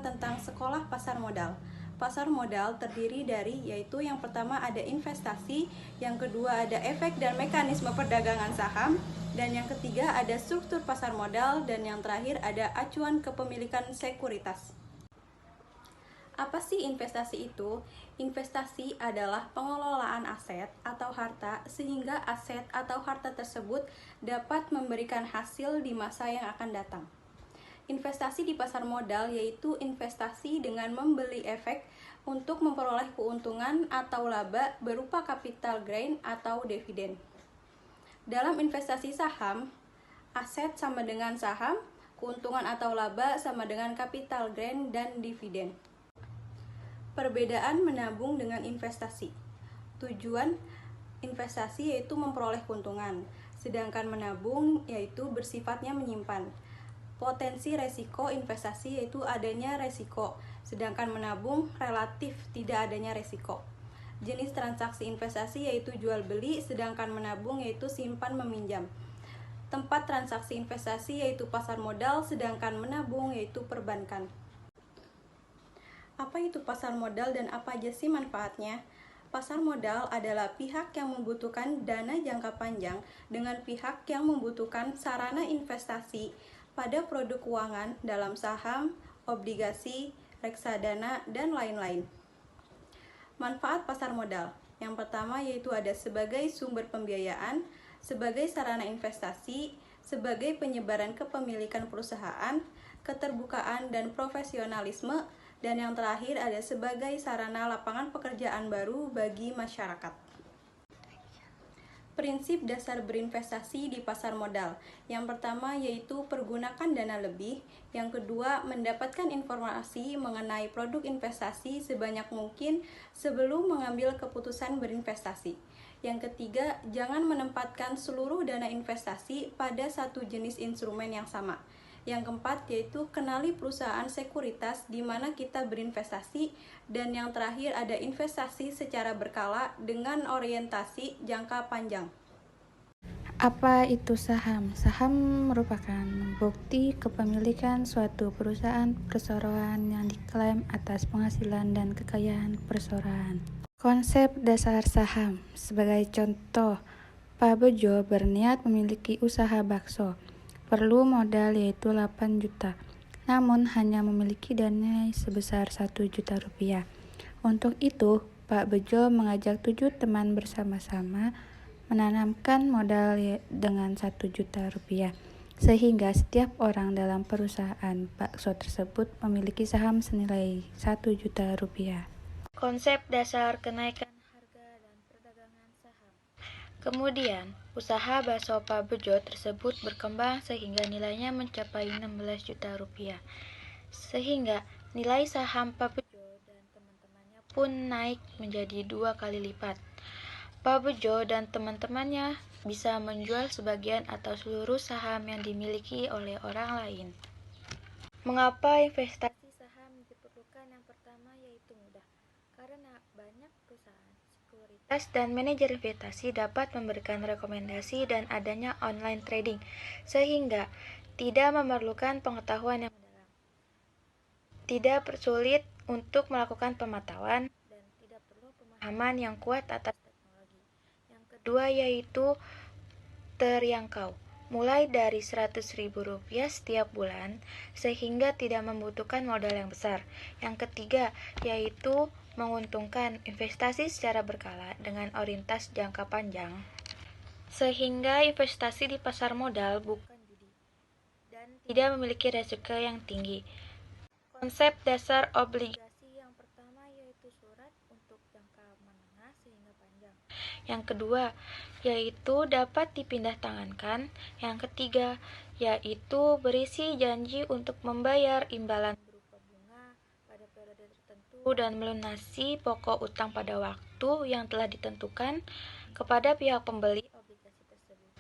tentang sekolah pasar modal. Pasar modal terdiri dari yaitu yang pertama ada investasi, yang kedua ada efek dan mekanisme perdagangan saham, dan yang ketiga ada struktur pasar modal, dan yang terakhir ada acuan kepemilikan sekuritas. Apa sih investasi itu? Investasi adalah pengelolaan aset atau harta sehingga aset atau harta tersebut dapat memberikan hasil di masa yang akan datang. Investasi di pasar modal yaitu investasi dengan membeli efek untuk memperoleh keuntungan atau laba berupa capital gain atau dividen. Dalam investasi saham, aset sama dengan saham, keuntungan atau laba sama dengan capital gain dan dividen. Perbedaan menabung dengan investasi. Tujuan investasi yaitu memperoleh keuntungan, sedangkan menabung yaitu bersifatnya menyimpan. Potensi resiko investasi yaitu adanya resiko, sedangkan menabung relatif tidak adanya resiko. Jenis transaksi investasi yaitu jual beli, sedangkan menabung yaitu simpan meminjam. Tempat transaksi investasi yaitu pasar modal, sedangkan menabung yaitu perbankan. Apa itu pasar modal dan apa aja sih manfaatnya? Pasar modal adalah pihak yang membutuhkan dana jangka panjang dengan pihak yang membutuhkan sarana investasi pada produk keuangan dalam saham, obligasi, reksadana, dan lain-lain. Manfaat pasar modal. Yang pertama yaitu ada sebagai sumber pembiayaan, sebagai sarana investasi, sebagai penyebaran kepemilikan perusahaan, keterbukaan dan profesionalisme, dan yang terakhir ada sebagai sarana lapangan pekerjaan baru bagi masyarakat. Prinsip dasar berinvestasi di pasar modal. Yang pertama yaitu pergunakan dana lebih. Yang kedua, mendapatkan informasi mengenai produk investasi sebanyak mungkin sebelum mengambil keputusan berinvestasi. Yang ketiga, jangan menempatkan seluruh dana investasi pada satu jenis instrumen yang sama. Yang keempat yaitu kenali perusahaan sekuritas di mana kita berinvestasi, dan yang terakhir ada investasi secara berkala dengan orientasi jangka panjang. Apa itu saham? Saham merupakan bukti kepemilikan suatu perusahaan perseroan yang diklaim atas penghasilan dan kekayaan perseroan. Konsep dasar saham. Sebagai contoh, Pak Bejo berniat memiliki usaha bakso. Perlu modal yaitu 8 juta, namun hanya memiliki dana sebesar 1 juta rupiah. Untuk itu, Pak Bejo mengajak 7 teman bersama-sama menanamkan modal dengan 1 juta rupiah, sehingga setiap orang dalam perusahaan bakso tersebut memiliki saham senilai 1 juta rupiah. Konsep dasar kenaikan harga dan perdagangan saham. Kemudian, usaha bakso Pak Bejo tersebut berkembang sehingga nilainya mencapai 16 juta rupiah. Sehingga nilai saham Pak Bejo dan teman-temannya pun naik menjadi 2 kali lipat. Pak Bejo dan teman-temannya bisa menjual sebagian atau seluruh saham yang dimiliki oleh orang lain. Mengapa investasi saham diperlukan? Yang pertama yaitu mudah, karena banyak perusahaan sekuritas dan manajer investasi dapat memberikan rekomendasi dan adanya online trading, sehingga tidak memerlukan pengetahuan yang mendalam, tidak sulit untuk melakukan pemantauan, dan tidak perlu pemahaman yang kuat atas teknologi. Yang kedua yaitu terjangkau, mulai dari Rp100.000 setiap bulan, sehingga tidak membutuhkan modal yang besar. Yang ketiga yaitu menguntungkan, investasi secara berkala dengan orientasi jangka panjang, sehingga investasi di pasar modal bukan judi dan tidak memiliki risiko yang tinggi. Konsep dasar obligasi. Yang pertama yaitu surat untuk jangka menengah sehingga panjang. Yang kedua yaitu dapat dipindah tangankan. Yang ketiga yaitu berisi janji untuk membayar imbalan berupa bunga pada periode tertentu dan melunasi pokok utang pada waktu yang telah ditentukan kepada pihak pembeli obligasi tersebut.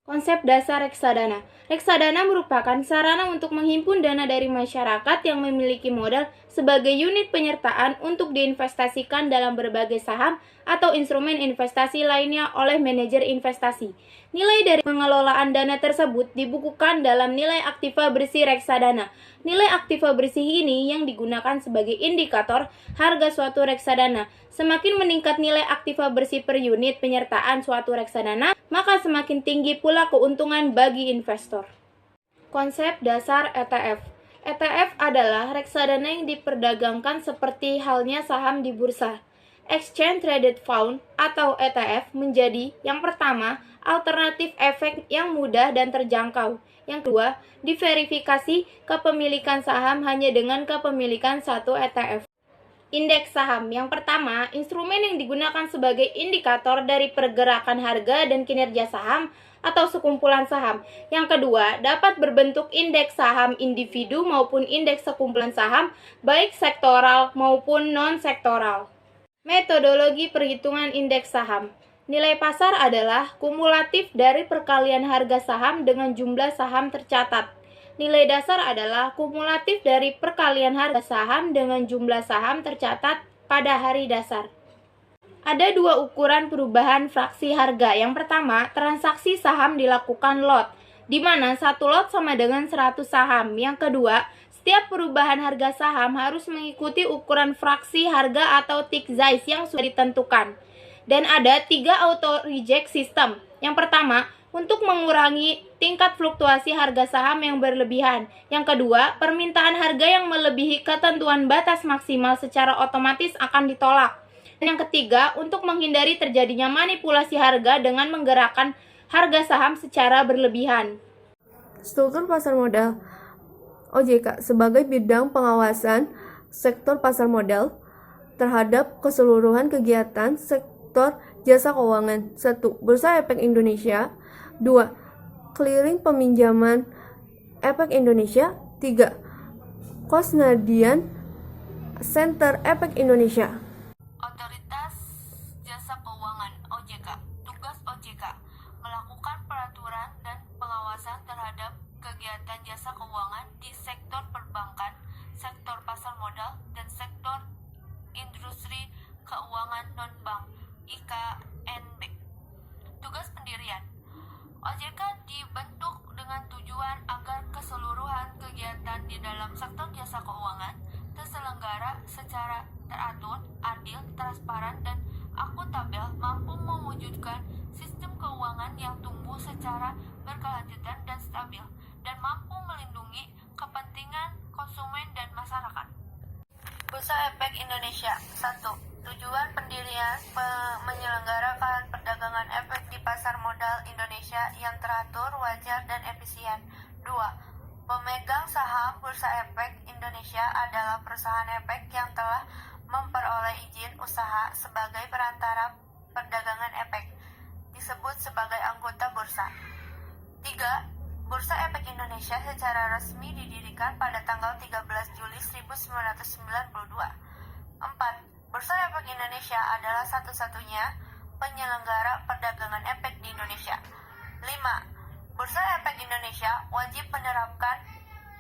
Konsep dasar reksadana. Reksadana merupakan sarana untuk menghimpun dana dari masyarakat yang memiliki modal sebagai unit penyertaan untuk diinvestasikan dalam berbagai saham atau instrumen investasi lainnya oleh manajer investasi. Nilai dari pengelolaan dana tersebut dibukukan dalam nilai aktiva bersih reksadana. Nilai aktiva bersih ini yang digunakan sebagai indikator harga suatu reksadana. Semakin meningkat nilai aktiva bersih per unit penyertaan suatu reksadana, maka semakin tinggi pula keuntungan bagi investor. Konsep dasar ETF. ETF adalah reksadana yang diperdagangkan seperti halnya saham di bursa. Exchange Traded Fund atau ETF menjadi yang pertama, alternatif efek yang mudah dan terjangkau. Yang kedua, diverifikasi kepemilikan saham hanya dengan kepemilikan satu ETF. Indeks saham. Yang pertama, instrumen yang digunakan sebagai indikator dari pergerakan harga dan kinerja saham atau sekumpulan saham. Yang kedua, dapat berbentuk indeks saham individu maupun indeks sekumpulan saham, baik sektoral maupun non-sektoral. Metodologi perhitungan indeks saham. Nilai pasar adalah kumulatif dari perkalian harga saham dengan jumlah saham tercatat. Nilai dasar adalah kumulatif dari perkalian harga saham dengan jumlah saham tercatat pada hari dasar. Ada dua ukuran perubahan fraksi harga. Yang pertama, transaksi saham dilakukan lot, di mana satu lot sama dengan 100 saham. Yang kedua, setiap perubahan harga saham harus mengikuti ukuran fraksi harga atau tick size yang sudah ditentukan. Dan ada 3 auto reject system. Yang pertama, untuk mengurangi tingkat fluktuasi harga saham yang berlebihan. Yang kedua, permintaan harga yang melebihi ketentuan batas maksimal secara otomatis akan ditolak. Dan yang ketiga, untuk menghindari terjadinya manipulasi harga dengan menggerakkan harga saham secara berlebihan. Struktur pasar modal. OJK sebagai bidang pengawasan sektor pasar modal terhadap keseluruhan kegiatan sektor jasa keuangan. 1. Bursa Efek Indonesia. 2. Clearing peminjaman Efek Indonesia. 3. Custodian Center Efek Indonesia. Otoritas Jasa Keuangan (OJK). Tugas OJK melakukan peraturan dan pengawasan terhadap kegiatan jasa keuangan di sektor perbankan, sektor pasar modal, dan sektor industri keuangan non-bank (IKNB). Tugas pendirian. OJK dibentuk dengan tujuan agar keseluruhan kegiatan di dalam sektor jasa keuangan terselenggara secara teratur, adil, transparan, dan akuntabel, mampu mewujudkan sistem keuangan yang tumbuh secara berkelanjutan dan stabil, dan mampu melindungi kepentingan konsumen dan masyarakat. Bursa Efek Indonesia. 1. Tujuan pendirian menyelenggarakan perdagangan efek di pasar modal Indonesia yang teratur, wajar, dan efisien. 2. Pemegang saham Bursa Efek Indonesia adalah perusahaan efek yang telah memperoleh izin usaha sebagai perantara perdagangan efek, disebut sebagai anggota bursa. 3. Bursa Efek Indonesia secara resmi didirikan pada tanggal 13 Juli 1992. 4. Bursa Efek Indonesia adalah satu-satunya penyelenggara perdagangan efek di Indonesia. 5. Bursa Efek Indonesia wajib menerapkan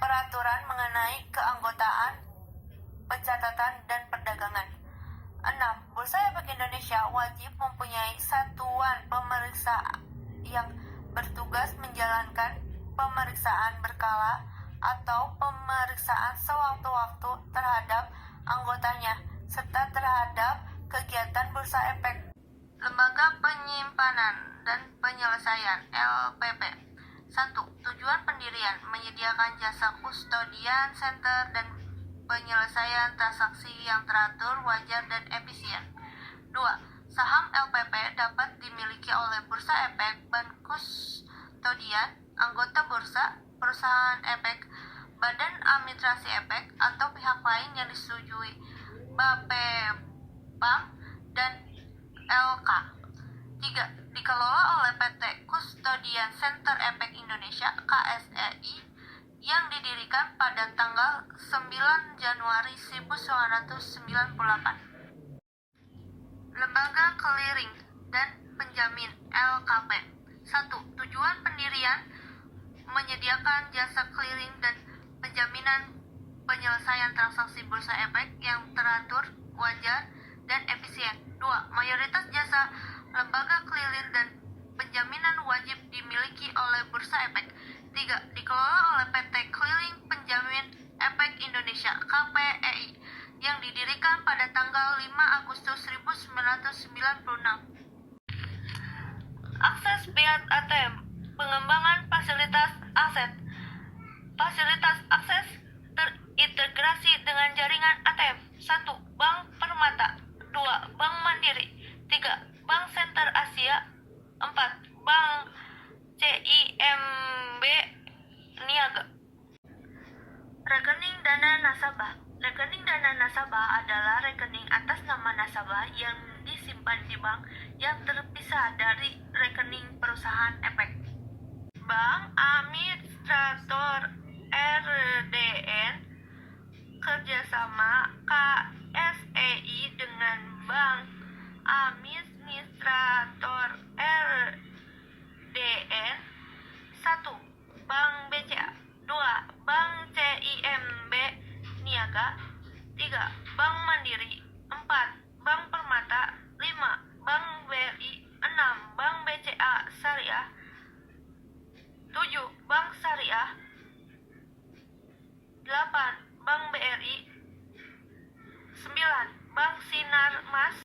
peraturan mengenai keanggotaan, pencatatan, dan perdagangan. 6. Bursa Efek Indonesia wajib mempunyai satuan pemeriksa yang bertugas menjalankan pemeriksaan berkala atau pemeriksaan sewaktu-waktu terhadap anggotanya serta terhadap kegiatan bursa efek. Lembaga Penyimpanan dan Penyelesaian (LPP). 1. Tujuan pendirian menyediakan jasa custodian center dan penyelesaian transaksi yang teratur, wajar, dan efisien. 2. Saham LPP dapat dimiliki oleh bursa efek, bank kustodian, anggota bursa, perusahaan efek, badan administrasi efek, atau pihak lain yang disetujui Bapepam dan LK. 3. Dikelola oleh PT Custodian Center Efek Indonesia (KSEI) yang didirikan pada tanggal 9 Januari 1998. Lembaga Clearing dan Penjamin (LKP). 1. Tujuan pendirian menyediakan jasa clearing dan penjaminan penyelesaian transaksi bursa efek yang teratur, wajar, dan efisien. 2. Mayoritas jasa lembaga clearing dan penjaminan wajib dimiliki oleh bursa efek. 3. Dikelola oleh PT Keliling Penjamin Efek Indonesia (KPEI) yang didirikan pada tanggal 5 Agustus 1996. Akses via ATM, pengembangan fasilitas aset. Fasilitas akses terintegrasi dengan jaringan ATM. 1. Bank Permata. 2. Bank Mandiri. 3. Bank Center Asia. 4. Bank CIMB Niaga. Rekening dana nasabah. Rekening dana nasabah adalah rekening atas nama nasabah yang disimpan di bank yang terpisah dari rekening perusahaan efek. Bank Administrator RDN kerjasama KSEI dengan Bank Administrator RDN. 1. Bank BCA. 2. Bank CIMB Niaga. 3. Bank Mandiri. 4. Bank Permata. 5. Bank BRI. 6. Bank BCA Syariah. 7. Bank Syariah. 8. Bank BRI. 9. Bank Sinar Mas.